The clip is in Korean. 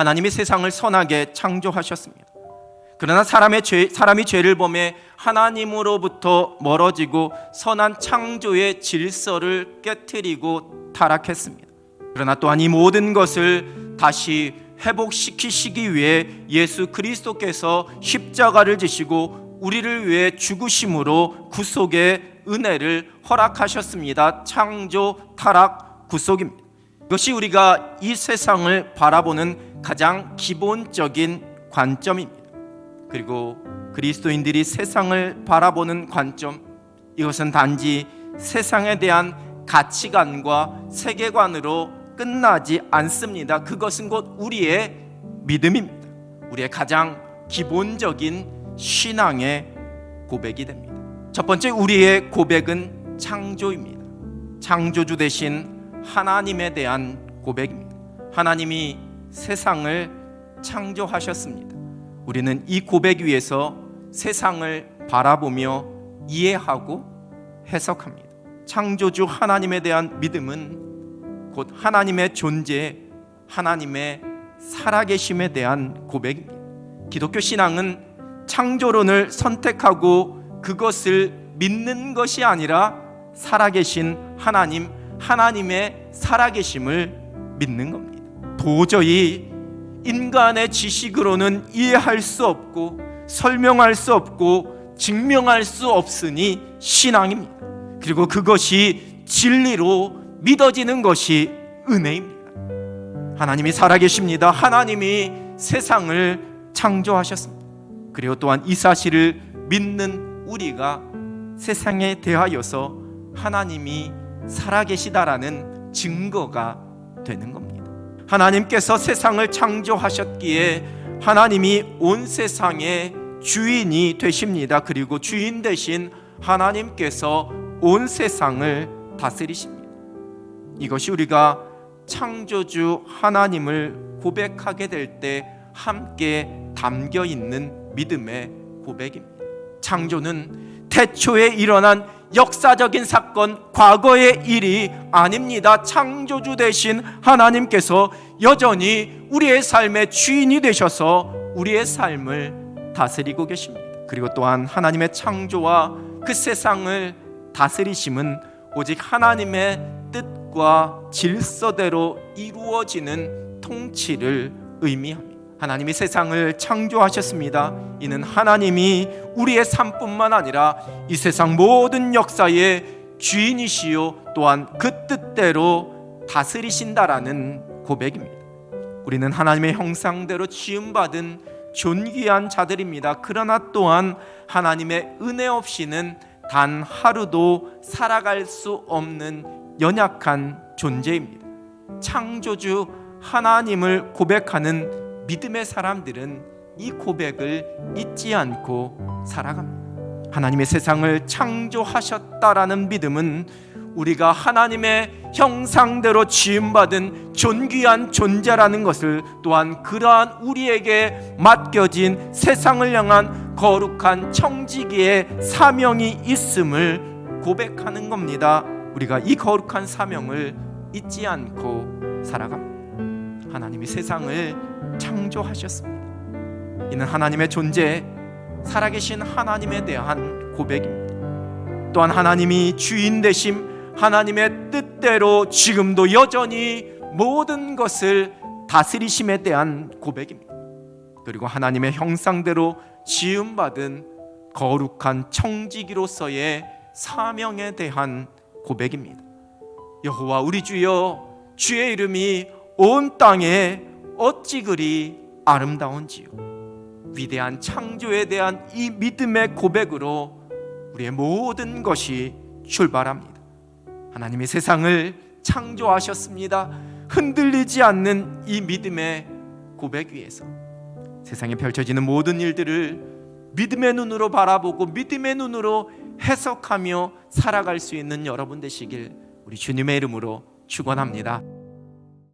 하나님이 세상을 선하게 창조하셨습니다. 그러나 사람이 죄를 범해 하나님으로부터 멀어지고 선한 창조의 질서를 깨트리고 타락했습니다. 그러나 또한 이 모든 것을 다시 회복시키시기 위해 예수 그리스도께서 십자가를 지시고 우리를 위해 죽으심으로 구속의 은혜를 허락하셨습니다. 창조, 타락, 구속입니다. 이것이 우리가 이 세상을 바라보는 가장 기본적인 관점입니다. 그리고 그리스도인들이 세상을 바라보는 관점, 이것은 단지 세상에 대한 가치관과 세계관으로 끝나지 않습니다. 그것은 곧 우리의 믿음입니다. 우리의 가장 기본적인 신앙의 고백이 됩니다. 첫 번째, 우리의 고백은 창조입니다. 창조주 되신 하나님에 대한 고백입니다. 하나님이 세상을 창조하셨습니다. 우리는 이 고백 위에서 세상을 바라보며 이해하고 해석합니다. 창조주 하나님에 대한 믿음은 곧 하나님의 존재, 하나님의 살아계심에 대한 고백입니다. 기독교 신앙은 창조론을 선택하고 그것을 믿는 것이 아니라 살아계신 하나님, 하나님의 살아계심을 믿는 겁니다. 도저히 인간의 지식으로는 이해할 수 없고 설명할 수 없고 증명할 수 없으니 신앙입니다. 그리고 그것이 진리로 믿어지는 것이 은혜입니다. 하나님이 살아계십니다. 하나님이 세상을 창조하셨습니다. 그리고 또한 이 사실을 믿는 우리가 세상에 대하여서 하나님이 살아계시다라는 증거가 되는 겁니다. 하나님께서 세상을 창조하셨기에 하나님이 온 세상의 주인이 되십니다. 그리고 주인 되신 하나님께서 온 세상을 다스리십니다. 이것이 우리가 창조주 하나님을 고백하게 될 때 함께 담겨 있는 믿음의 고백입니다. 창조는 태초에 일어난 역사적인 사건, 과거의 일이 아닙니다. 창조주 되신 하나님께서 여전히 우리의 삶의 주인이 되셔서 우리의 삶을 다스리고 계십니다. 그리고 또한 하나님의 창조와 그 세상을 다스리심은 오직 하나님의 뜻과 질서대로 이루어지는 통치를 의미합니다. 하나님이 세상을 창조하셨습니다. 이는 하나님이 우리의 삶뿐만 아니라 이 세상 모든 역사의 주인이시요 또한 그 뜻대로 다스리신다라는 고백입니다. 우리는 하나님의 형상대로 지음받은 존귀한 자들입니다. 그러나 또한 하나님의 은혜 없이는 단 하루도 살아갈 수 없는 연약한 존재입니다. 창조주 하나님을 고백하는 믿음의 사람들은 이 고백을 잊지 않고 살아갑니다. 하나님의 세상을 창조하셨다라는 믿음은 우리가 하나님의 형상대로 지음받은 존귀한 존재라는 것을, 또한 그러한 우리에게 맡겨진 세상을 향한 거룩한 청지기의 사명이 있음을 고백하는 겁니다. 우리가 이 거룩한 사명을 잊지 않고 살아갑니다. 하나님이 세상을 창조하셨습니다. 이는 하나님의 존재, 살아계신 하나님에 대한 고백입니다. 또한 하나님이 주인 되심, 하나님의 뜻대로 지금도 여전히 모든 것을 다스리심에 대한 고백입니다. 그리고 하나님의 형상대로 지음받은 거룩한 청지기로서의 사명에 대한 고백입니다. 여호와 우리 주여, 주의 이름이 온 땅에 어찌 그리 아름다운지요. 위대한 창조에 대한 이 믿음의 고백으로 우리의 모든 것이 출발합니다. 하나님이 세상을 창조하셨습니다. 흔들리지 않는 이 믿음의 고백 위에서 세상에 펼쳐지는 모든 일들을 믿음의 눈으로 바라보고 믿음의 눈으로 해석하며 살아갈 수 있는 여러분 되시길 우리 주님의 이름으로 축원합니다.